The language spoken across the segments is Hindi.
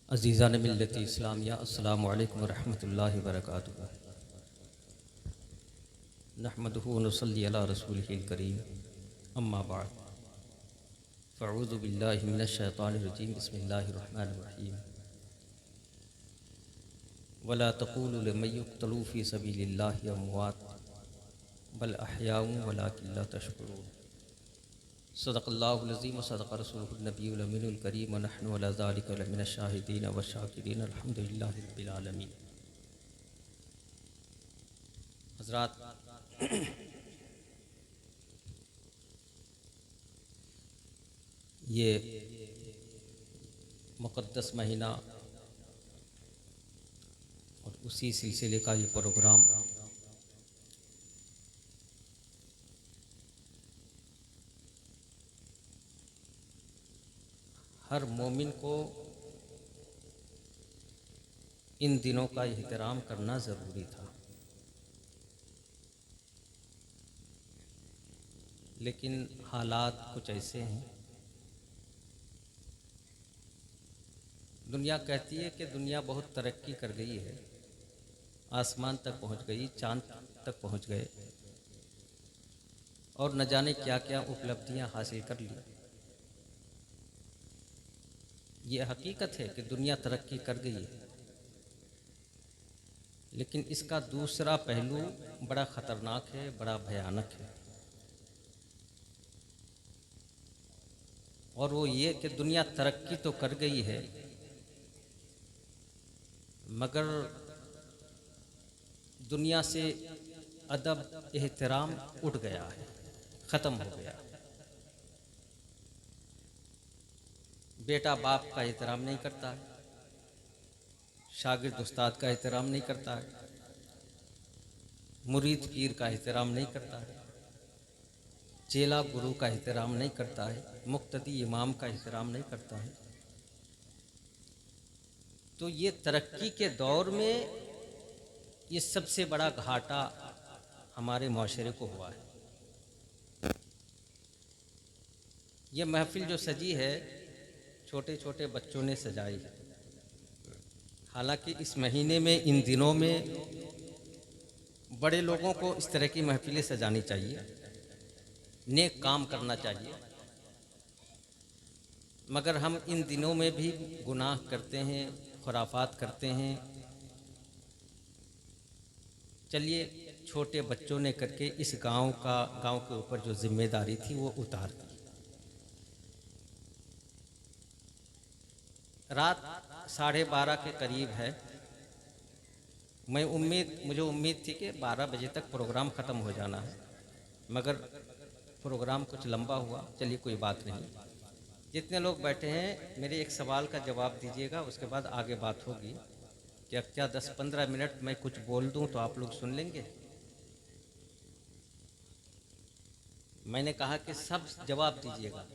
अज़ीज़ान मिल्लत इस्लामिया अस्सलामु अलैकुम वरहमतुल्लाहि वबरकातुहू। नहमदुहु व नुसल्ली अला रसूलिहिल करीम, अम्मा बाद, फ़अऊज़ु बिल्लाहि मिनश शैतानिर रजीम, बिस्मिल्लाहिर रहमानिर रहीम। वला तक़ूलू लिमन युक़्तलू फ़ी सबीलिल्लाहि अमवात बल अहयाउन वलाकिन ला तशकुरून। सदक़ल्लाहुल अज़ीम व सदक़ रसूलुहुन नबियुल अमीनुल करीम व नहनु अला ज़ालिका लमिनश शाहिदीन व शाकिरीन अल्हम्दुलिल्लाहि रब्बिल आलमीन। हज़रात, ये मुक़द्दस महीना और उसी सिलसिले का ये प्रोग्राम हर मोमिन को इन दिनों का एहतराम करना ज़रूरी था, लेकिन हालात कुछ ऐसे हैं। दुनिया कहती है कि दुनिया बहुत तरक्की कर गई है, आसमान तक पहुंच गई, चांद तक पहुंच गए और न जाने क्या क्या उपलब्धियां हासिल कर ली। ये हकीकत है कि दुनिया तरक्की कर गई है, लेकिन इसका दूसरा पहलू बड़ा ख़तरनाक है, बड़ा भयानक है। और वो ये कि दुनिया तरक्की तो कर गई है, मगर दुनिया से अदब एहतराम उठ गया है, ख़त्म हो गया। बेटा बाप का एहतराम नहीं करता है, शागिर्द उस्ताद का एहतराम नहीं करता है, मुरीद पीर का एहतराम नहीं करता है, चेला गुरु का एहतराम नहीं करता है, मुक्तदी इमाम का एहतराम नहीं करता है। तो ये तरक्की के दौर में ये सबसे बड़ा घाटा हमारे माशरे को हुआ है। ये महफिल जो सजी है, छोटे छोटे बच्चों ने सजाई है। हालांकि इस महीने में, इन दिनों में बड़े लोगों को इस तरह की महफिलें सजानी चाहिए, नेक काम करना चाहिए, मगर हम इन दिनों में भी गुनाह करते हैं, खुराफात करते हैं। चलिए, छोटे बच्चों ने करके इस गांव के ऊपर जो जिम्मेदारी थी वो उतार दी। रात 12:30 के करीब है। मुझे उम्मीद थी कि 12 बजे तक प्रोग्राम ख़त्म हो जाना है, मगर प्रोग्राम कुछ लंबा हुआ। चलिए, कोई बात नहीं। जितने लोग बैठे हैं, मेरे एक सवाल का जवाब दीजिएगा, उसके बाद आगे बात होगी। क्या 10-15 मिनट मैं कुछ बोल दूं तो आप लोग सुन लेंगे? मैंने कहा कि सब जवाब दीजिएगा।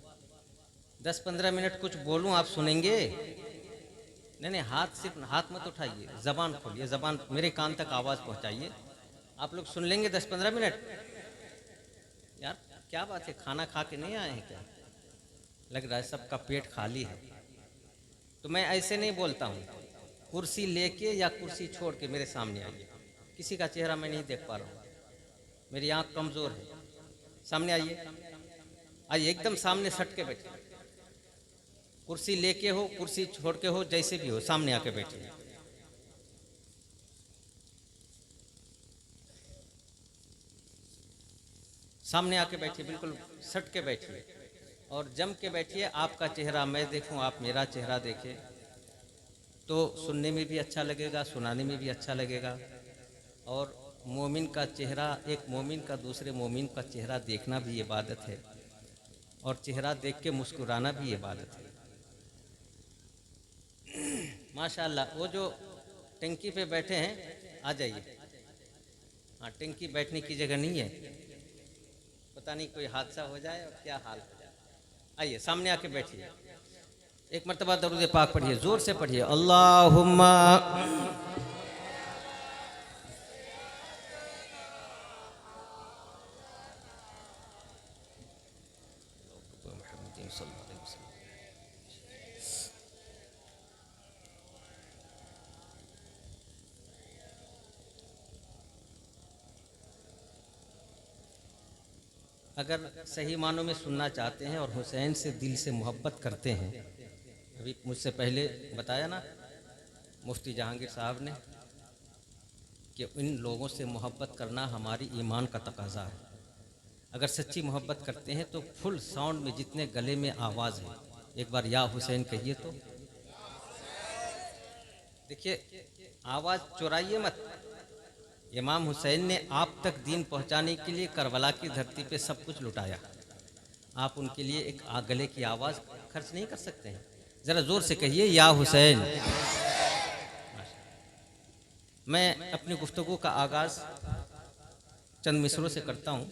10-15 मिनट कुछ बोलूं, आप सुनेंगे? नहीं, सिर्फ हाथ मत उठाइए, ज़बान खोलिए, ज़बान मेरे कान तक आवाज़ पहुंचाइए। आप लोग सुन लेंगे 10-15 मिनट? यार, क्या बात है, खाना खा के नहीं आए हैं क्या? लग रहा है सबका पेट खाली है। तो मैं ऐसे नहीं बोलता हूँ। कुर्सी लेके या कुर्सी छोड़ के मेरे सामने आइए। किसी का चेहरा मैं नहीं देख पा रहा हूँ, मेरी आँख कमज़ोर है। सामने आइए, आइए, एकदम सामने सट के बैठिए। कुर्सी लेके हो, कुर्सी छोड़ के हो, जैसे भी हो, सामने आके बैठिए। सामने आके बैठिए, बिल्कुल सट के बैठिए और जम के बैठिए। आपका चेहरा मैं देखूं, आप मेरा चेहरा देखें, तो सुनने में भी अच्छा लगेगा, सुनाने में भी अच्छा लगेगा। और मोमिन का चेहरा, एक मोमिन का दूसरे मोमिन का चेहरा देखना भी इबादत है, और चेहरा देख के मुस्कुराना भी इबादत है। माशाअल्लाह, वो जो टंकी पे बैठे हैं, आ जाइए। हाँ, टंकी बैठने की जगह नहीं है, पता नहीं कोई हादसा हो जाए और क्या हाल हो जाए। आइए, सामने आके बैठिए। एक मरतबा दरूद पाक पढ़िए, जोर से पढ़िए। अल्लाहुम्मा अगर सही मानों में सुनना चाहते हैं और हुसैन से दिल से मोहब्बत करते हैं, अभी मुझसे पहले बताया ना मुफ्ती जहांगीर साहब ने कि इन लोगों से मोहब्बत करना हमारी ईमान का तकाजा है। अगर सच्ची मोहब्बत करते हैं तो फुल साउंड में जितने गले में आवाज़ है, एक बार या हुसैन कहिए तो। देखिए, आवाज़ चुराइए मत। इमाम हुसैन ने आप तक दीन पहुंचाने के लिए करबला की धरती पे सब कुछ लुटाया। आप उनके लिए एक गले की आवाज़ खर्च नहीं कर सकते हैं? ज़रा ज़ोर से कहिए या हुसैन। मैं अपनी गुफ्तगू का आगाज़ चंद मिसरों से करता हूं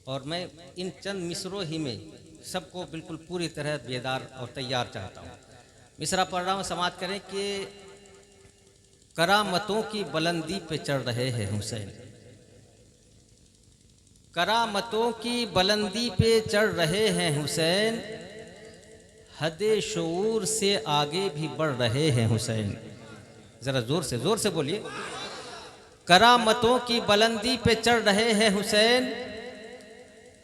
और मैं इन चंद मिसरों ही में सबको बिल्कुल पूरी तरह बेदार और तैयार चाहता हूं। मिसरा पढ़ रहा हूं, समाअत करें कि करामतों की बुलंदी पे चढ़ रहे हैं हुसैन। करामतों की बुलंदी पे चढ़ रहे हैं हुसैन, हदे शऊर से आगे भी बढ़ रहे हैं हुसैन। ज़रा ज़ोर से बोलिए। करामतों की बुलंदी पे चढ़ रहे हैं हुसैन,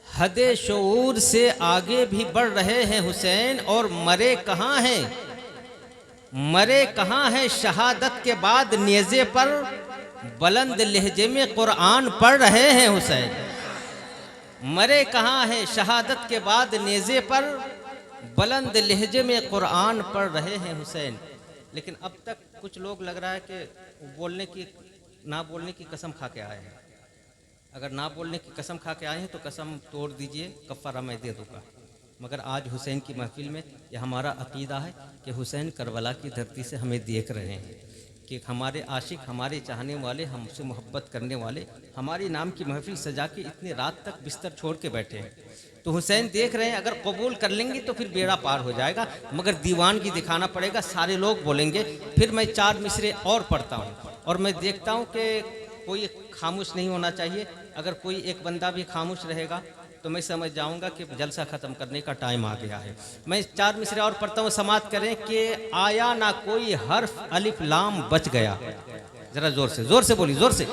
हदे शऊर से आगे भी बढ़ रहे हैं हुसैन। और मरे कहाँ हैं, मरे कहाँ हैं शहादत के बाद नेज़े पर, बुलंद लहजे में कुरान पढ़ रहे हैं हुसैन। मरे कहाँ हैं शहादत के बाद नेज़े पर, बुलंद लहजे में कुरान पढ़ रहे हैं हुसैन। लेकिन अब तक कुछ लोग लग रहा है कि ना बोलने की कसम खा के आए हैं। अगर ना बोलने की कसम खा के आए हैं तो कसम तोड़ दीजिए, कफ़ारा मैं दे दूँगा। मगर आज हुसैन की महफिल में यह हमारा अकीदा है कि हुसैन करबला की धरती से हमें देख रहे हैं कि हमारे आशिक, हमारे चाहने वाले, हमसे मोहब्बत करने वाले हमारी नाम की महफिल सजा के इतनी रात तक बिस्तर छोड़ के बैठे हैं। तो हुसैन देख रहे हैं, अगर कबूल कर लेंगे तो फिर बेड़ा पार हो जाएगा, मगर दीवानगी दिखाना पड़ेगा, सारे लोग बोलेंगे। फिर मैं 4 मिसरे और पढ़ता हूँ और मैं देखता हूँ कि कोई खामोश नहीं होना चाहिए। अगर कोई एक बंदा भी खामोश रहेगा तो मैं समझ जाऊंगा कि जलसा ख़त्म करने का टाइम आ गया है। मैं 4 मिसरे और पढ़ता हूँ, समाअत करें कि आया ना कोई हर्फ अलिफ लाम बच गया। ज़रा ज़ोर से बोली, ज़ोर से।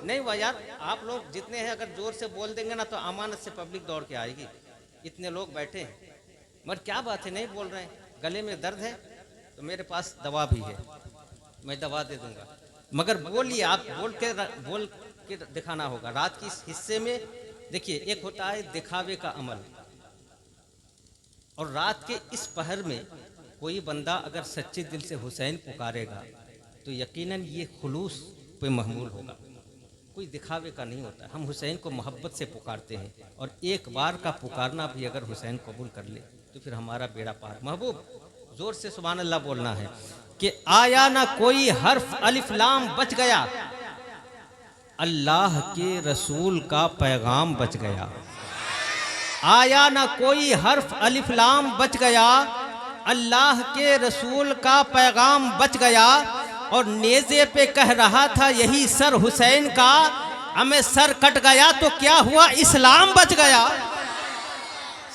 नहीं हुआ यार, आप लोग जितने हैं अगर ज़ोर से बोल देंगे ना तो अमानत से पब्लिक दौड़ के आएगी। इतने लोग बैठे हैं, मगर क्या बात है नहीं बोल रहे हैं। गले में दर्द है तो मेरे पास दवा भी है, मैं दवा दे दूँगा। मगर बोलिए, आप बोल के दिखाना होगा। रात की इस हिस्से में देखिए, एक होता है दिखावे का अमल, और रात के इस पहर में कोई बंदा अगर सच्चे दिल से हुसैन पुकारेगा तो यकीनन ये खुलूस पे महमूल होगा, कोई दिखावे का नहीं होता। हम हुसैन को मोहब्बत से पुकारते हैं और एक बार का पुकारना भी अगर हुसैन कबूल कर ले तो फिर हमारा बेड़ा पार। महबूब जोर से सुभान अल्लाह बोलना है कि आया ना कोई हर्फ अलिफ लाम बच गया, अल्लाह के रसूल का पैगाम बच गया। आया ना कोई हर्फ अलिफ लाम बच गया, अल्लाह के रसूल का पैगाम बच गया। और नेज़े पे कह रहा था यही सर हुसैन का, हमें सर कट गया तो क्या हुआ, इस्लाम बच गया।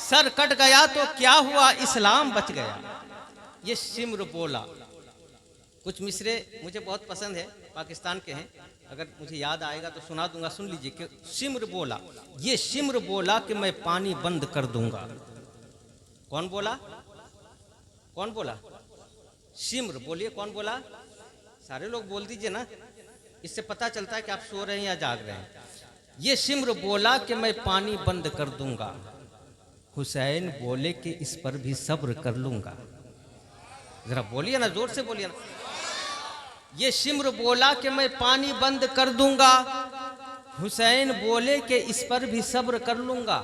सर कट गया तो क्या हुआ, इस्लाम बच गया। ये शिम्र बोला। कुछ मिसरे मुझे बहुत पसंद है, पाकिस्तान के हैं, अगर मुझे याद आएगा तो सुना दूंगा, सुन लीजिए कि शिम्र बोला। ये शिम्र बोला कि मैं पानी बंद कर दूंगा। कौन बोला, कौन बोला? शिम्र बोलिए, कौन बोला? सारे लोग बोल दीजिए ना, इससे पता चलता है कि आप सो रहे हैं या जाग रहे हैं। ये शिम्र बोला कि मैं पानी बंद कर दूंगा, हुसैन बोले कि इस पर भी सब्र कर लूंगा। जरा बोलिए ना, जोर से बोलिए ना। ये शिम्र बोला कि मैं पानी बंद कर दूंगा, हुसैन बोले कि इस पर भी सब्र कर लूंगा।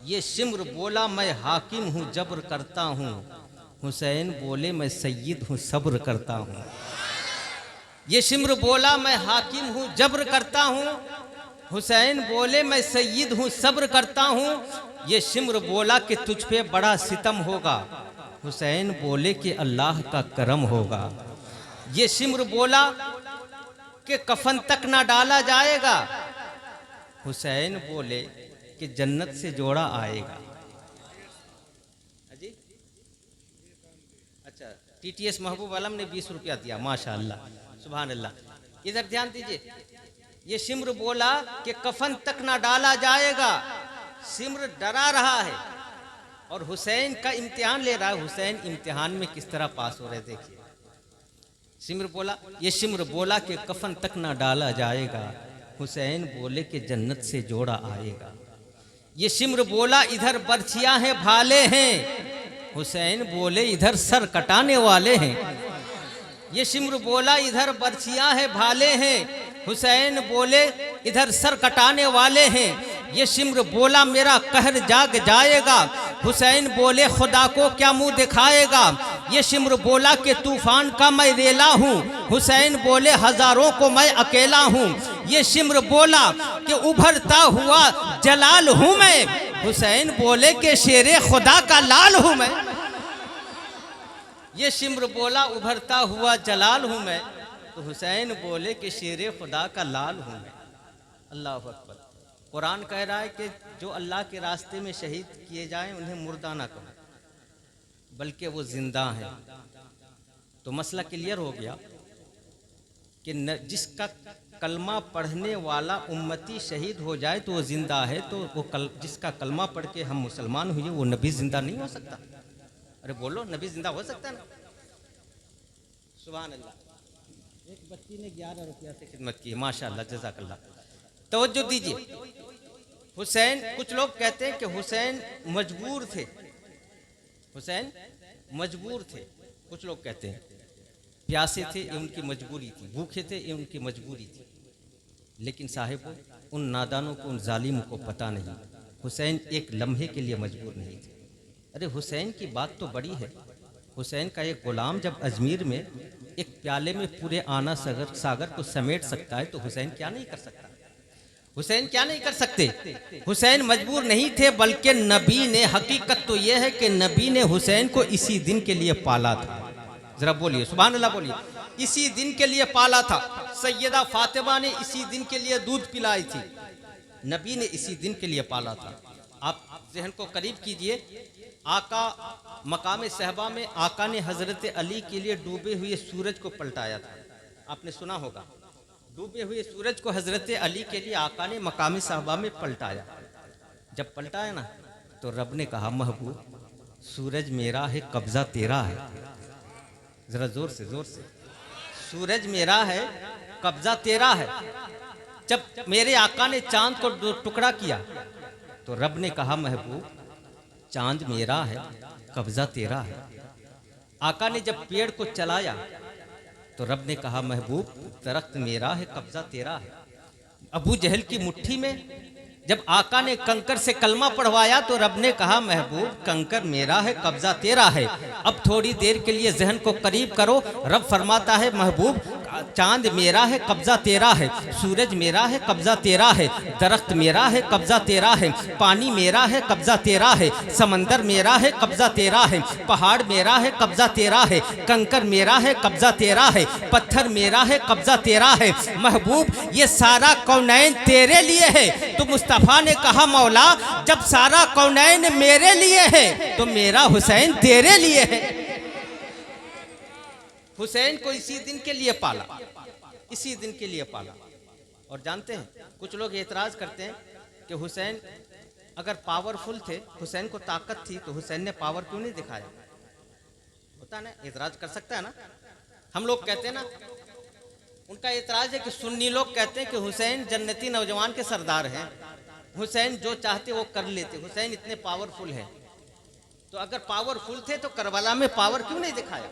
ये शिम्र बोला मैं हाकिम हूँ जब्र करता हूँ, हुसैन बोले मैं सैयद हूँ सब्र करता हूँ। ये शिम्र बोला मैं हाकिम हूँ जब्र करता हूँ, हुसैन बोले मैं सैयद हूँ सब्र करता हूँ। ये शिम्र बोला कि तुझ पे बड़ा सितम होगा, हुसैन बोले कि अल्लाह का करम होगा। ये शिम्र बोला कि कफन तक ना डाला जाएगा, हुसैन बोले कि जन्नत से जोड़ा आएगा। जी अच्छा, टीटीएस महबूब आलम ने 20 रुपया दिया, माशाअल्लाह, सुभान अल्लाह। इधर ध्यान दीजिए। ये शिम्र बोला कि कफन तक ना डाला जाएगा, सिम्र डरा रहा है और हुसैन का इम्तिहान ले रहा है। हुसैन इम्तिहान में किस तरह पास हो रहे, देखिए। सिम्र बोला, ये सिम्र बोला कि कफन तक ना डाला जाएगा, हुसैन बोले कि जन्नत से जोड़ा आएगा। ये सिम्र बोला इधर बर्छियां हैं भाले हैं, हुसैन बोले इधर सर कटाने वाले हैं। ये सिम्र बोला इधर बर्छियां हैं भाले हैं, हुसैन बोले इधर सर कटाने वाले हैं। ये सिम्र बोला मेरा कहर जाग जाएगा, हुसैन बोले खुदा को क्या मुंह दिखाएगा। ये सिम्र बोला कि तूफान का मैं रेला हूँ, हुसैन बोले हजारों को मैं अकेला हूँ। ये सिम्र बोला कि उभरता हुआ जलाल हूँ मैं, हुसैन बोले कि शेरे खुदा का लाल हूँ मैं। ये सिम्र बोला उभरता हुआ जलाल हूँ मैं, तो हुसैन बोले कि शेरे खुदा का लाल हूँ मैं। अल्लाह अकबर। कुरान कह रहा है कि जो अल्लाह के रास्ते में शहीद किए जाएं उन्हें मुर्दा ना कहो, बल्कि वो जिंदा हैं। तो मसला क्लियर हो गया कि जिसका कलमा पढ़ने वाला उम्मती शहीद हो जाए तो वो जिंदा है, तो वो जिसका कलमा पढ़ के हम मुसलमान हुए वो नबी जिंदा नहीं हो सकता। अरे बोलो, नबी जिंदा हो सकता है ना? सुभान अल्लाह। एक बच्ची ने 11 रुपया से खिदमत की, माशाअल्लाह, जज़ाकल्लाह। तवज्जो दीजिए। हुसैन, कुछ लोग कहते हैं कि हुसैन मजबूर थे, हुसैन मजबूर थे। कुछ लोग कहते हैं प्यासे थे, ये उनकी मजबूरी थी, भूखे थे, ये उनकी मजबूरी थी। लेकिन साहिब, उन नादानों को, उन जालिमों को पता नहीं, हुसैन एक लम्हे के लिए मजबूर नहीं थे। अरे हुसैन की बात तो बड़ी है। हुसैन का एक गुलाम जब अजमेर में एक प्याले में पूरे आना सागर को समेट सकता है, तो हुसैन क्या नहीं कर सकता? हुसैन क्या नहीं कर सकते? हुसैन मजबूर नहीं थे, बल्कि नबी ने, हकीकत तो यह है कि नबी ने हुसैन को इसी दिन के लिए पाला था। जरा बोलिए सुभान अल्लाह, बोलिए। इसी दिन के लिए पाला था। सैयदा फातिमा ने इसी दिन के लिए दूध पिलाई थी, नबी ने इसी दिन के लिए पाला था। आप जहन को करीब कीजिए, आका मकाम सहबा में आका ने हजरत अली के लिए डूबे हुए सूरज को पलटाया था। आपने सुना होगा, डूबे हुए सूरज को हजरत अली के लिए आका ने मकाम सहबा में पलटाया। जब पलटाया ना, तो रब ने कहा महबूब सूरज मेरा है, कब्जा तेरा है। जरा जोर से, जोर से। सूरज मेरा है, कब्जा तेरा है। जब मेरे आका ने चांद को दो टुकड़ा किया, तो रब ने कहा महबूब चांद मेरा है, कब्जा तेरा है। आका ने जब पेड़ को चलाया, तो रब ने कहा महबूब दरख्त मेरा है, कब्जा तेरा है। अबू जहल की मुट्ठी में जब आका ने कंकर से कलमा पढ़वाया, तो रब ने कहा महबूब कंकर मेरा है, कब्जा तेरा है। अब थोड़ी देर के लिए जहन को करीब करो, रब फरमाता है महबूब चांद मेरा है, कब्जा तेरा है, सूरज मेरा है, कब्जा तेरा है, दरख्त मेरा है, कब्जा तेरा है, पानी मेरा है, कब्जा तेरा है, समंदर मेरा है, कब्जा तेरा है, पहाड़ मेरा है, कब्जा तेरा है, कंकर मेरा है, कब्जा तेरा है, पत्थर मेरा है, कब्जा तेरा है। महबूब ये सारा कौनैन तेरे लिए है। तो मुस्तफ़ा ने कहा मौला जब सारा कौनैन मेरे लिए है, तो मेरा हुसैन तेरे लिए है। हुसैन को इसी दिन के लिए पाला, इसी दिन के लिए पाला। और जानते हैं कुछ लोग एतराज करते हैं कि हुसैन अगर पावरफुल थे, हुसैन को ताकत थी, तो हुसैन ने पावर क्यों नहीं दिखाया? होता ना, एतराज कर सकता है ना। हम लोग कहते हैं ना, उनका एतराज है कि सुन्नी लोग कहते हैं कि हुसैन जन्नती नौजवान के सरदार हैं, हुसैन जो चाहते वो कर लेते, हुसैन इतने पावरफुल हैं। तो अगर पावरफुल थे तो करबला में पावर क्यों नहीं दिखाया?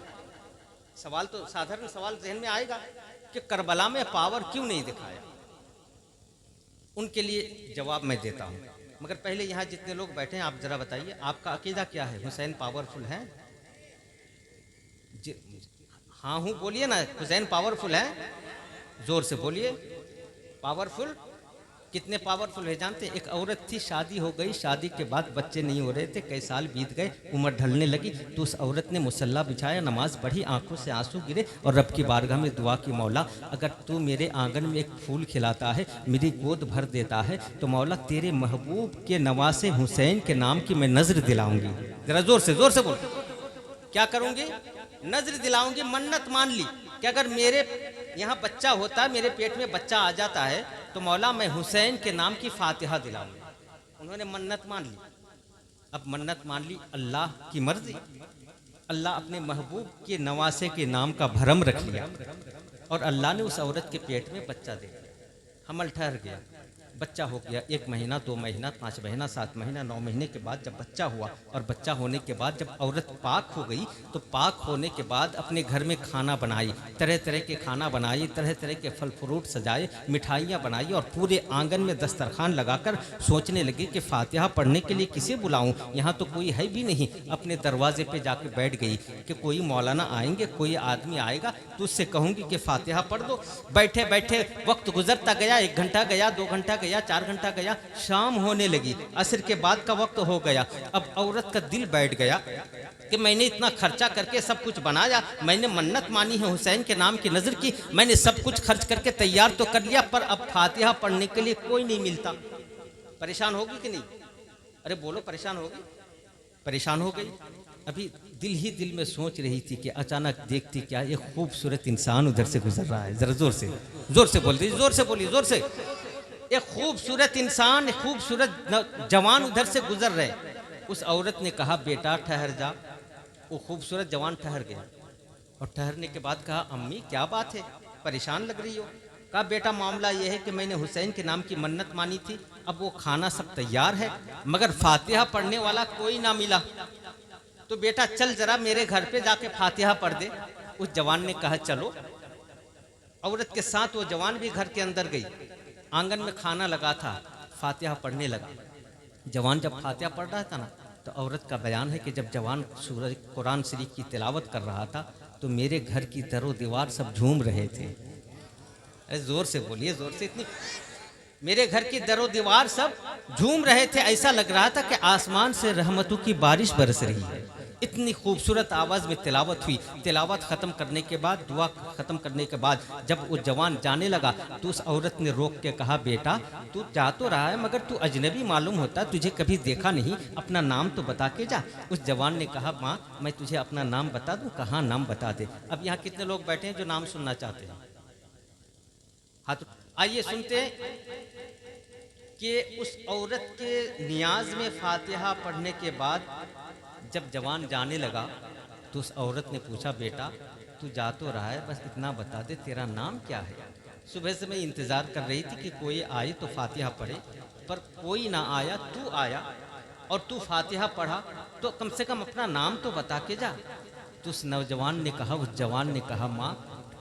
सवाल तो साधारण सवाल जहन में आएगा कि करबला में पावर क्यों नहीं दिखाया। उनके लिए जवाब मैं देता हूं, मगर पहले यहाँ जितने लोग बैठे हैं आप जरा बताइए आपका अकीदा क्या है? हुसैन पावरफुल है? हाँ हूँ बोलिए ना, हुसैन पावरफुल है? जोर से बोलिए। पावरफुल कितने पावरफुल है जानते हैं? एक औरत थी, शादी हो गई, शादी के बाद बच्चे नहीं हो रहे थे, कई साल बीत गए, उम्र ढलने लगी, तो उस औरत ने मुसल्ला बिछाया, नमाज पढ़ी, आंखों से आंसू गिरे और रब की बारगाह में दुआ की, मौला अगर तू मेरे आंगन में एक फूल खिलाता है, मेरी गोद भर देता है, तो मौला तेरे महबूब के नवासे हुसैन के नाम की मैं नजर दिलाऊंगी। जरा जोर से बोल। क्या करूंगी? नजर दिलाऊंगी। मन्नत मान ली कि अगर मेरे यहाँ बच्चा होता है, मेरे पेट में बच्चा आ जाता है, तो मौला मैं हुसैन के नाम की फातिहा दिलाऊंगा। उन्होंने मन्नत मान ली। अब मन्नत मान ली, अल्लाह की मर्जी, अल्लाह अपने महबूब के नवासे के नाम का भरम रख लिया और अल्लाह ने उस औरत के पेट में बच्चा दे दिया। हमल ठहर गया, बच्चा हो गया, 1 महीना, 2 महीना, 5 महीना, 7 महीना, 9 महीने के बाद जब बच्चा हुआ, और बच्चा होने के बाद जब औरत पाक हो गई, तो पाक होने के बाद अपने घर में खाना बनाई, तरह तरह के खाना बनाई, तरह तरह के फल फ्रूट सजाए, मिठाइयाँ बनाई, और पूरे आंगन में दस्तरखान लगाकर सोचने लगी कि फातिहा पढ़ने के लिए किसे बुलाऊं, यहाँ तो कोई है भी नहीं। अपने दरवाजे पे जाके बैठ गई कि कोई मौलाना आएंगे, कोई आदमी आएगा तो उससे कहूँगी कि फातिहा पढ़ दो। बैठे बैठे वक्त गुजरता गया, 1 घंटा गया, 2 घंटा गया, 4 घंटा गया, शाम होने लगी, असर के बाद का वक्त हो गया। अब औरत का दिल बैठ गया कि मैंने इतना खर्चा करके सब कुछ बनाया, मैंने मन्नत मानी है, हुसैन के नाम की नजर की, मैंने सब कुछ खर्च करके तैयार तो कर लिया, पर अब फातिहा पढ़ने के लिए कोई नहीं मिलता। परेशान होगी कि नहीं? अरे बोलो, परेशान होगी? परेशान हो गई। अभी दिल ही दिल में सोच रही थी कि अचानक देखती क्या ये खूबसूरत इंसान उधर से गुजर रहा है। जरा जोर से बोल दीजिए, जोर से बोलिए, जोर से। एक खूबसूरत इंसान, खूबसूरत जवान उधर से गुजर रहे। उस औरत ने कहा, बेटा ठहर जा। वो खूबसूरत जवान ठहर गया, और ठहरने के बाद कहा, अम्मी क्या बात है, परेशान लग रही हो? कहा, बेटा मामला यह है कि मैंने हुसैन के नाम की मन्नत मानी थी, अब वो खाना सब तैयार है, मगर फातिहा पढ़ने वाला कोई ना मिला, तो बेटा चल जरा मेरे घर पे जाके फातिहा पढ़ दे। उस जवान ने कहा, चलो। औरत के साथ वो जवान भी घर के अंदर गई, आंगन में खाना लगा था, फातिहा पढ़ने लगा। जवान जब फातिहा पढ़ रहा था ना, तो औरत का बयान है कि जब जवान सूरज कुरान शरीफ की तिलावत कर रहा था, तो मेरे घर की दरो दीवार सब झूम रहे थे। अरे जोर से बोलिए, जोर से। इतनी मेरे घर की दरो दीवार सब झूम रहे थे, ऐसा लग रहा था कि आसमान से रहमतों की बारिश बरस रही है। इतनी खूबसूरत आवाज़ में तिलावत हुई। तिलावत ख़त्म करने के बाद, दुआ ख़त्म करने के बाद जब वो जवान जाने लगा, तो उस औरत ने रोक के कहा, बेटा तू जा तो रहा है, मगर तू अजनबी मालूम होता, तुझे कभी देखा नहीं, अपना नाम तो बता के जा। उस जवान ने कहा, माँ मैं तुझे अपना नाम बता दूँ? कहाँ, नाम बता दे। अब यहाँ कितने लोग बैठे हैं जो नाम सुनना चाहते हैं? हाँ, तो आइए सुनते हैं कि उस औरत के नियाज में फातिहा पढ़ने के बाद जब जवान जाने लगा, तो उस औरत ने पूछा, बेटा तू जा तो रहा है, बस इतना बता दे तेरा नाम क्या है? सुबह से मैं इंतज़ार कर रही थी कि कोई आए तो फातिहा पढ़े, पर कोई ना आया, तू आया और तू फातिहा पढ़ा, तो कम से कम अपना नाम तो बता के जा। तो उस नौजवान ने कहा, उस जवान ने कहा, माँ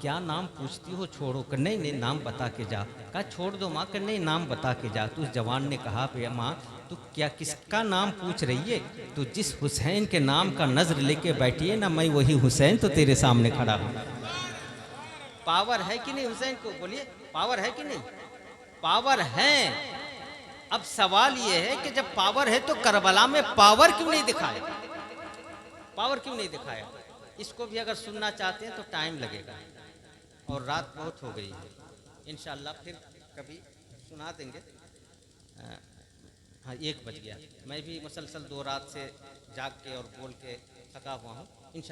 क्या नाम पूछती हो, छोड़ो। कर नहीं नहीं, नाम बता के जा। कहा, छोड़ दो माँ। कर नहीं, नाम बता के जा। तो उस जवान ने कहा, माँ तो क्या किसका नाम पूछ रही है? तो जिस हुसैन के नाम का नजर लेके बैठी है ना, मैं वही हुसैन तो तेरे सामने खड़ा हूँ। पावर है कि नहीं हुसैन को? बोलिए, पावर है कि नहीं? पावर है। अब सवाल यह है कि जब पावर है तो करबला में पावर क्यों नहीं दिखाया? पावर क्यों नहीं दिखाया? इसको भी अगर सुनना चाहते हैं तो टाइम लगेगा, और रात बहुत हो गई है। इंशाअल्लाह फिर कभी सुना देंगे। हाँ, 1 बज गया। मैं भी मुसलसल 2 रात से जाग के और बोल के थका हुआ हूँ। इंशाअल्लाह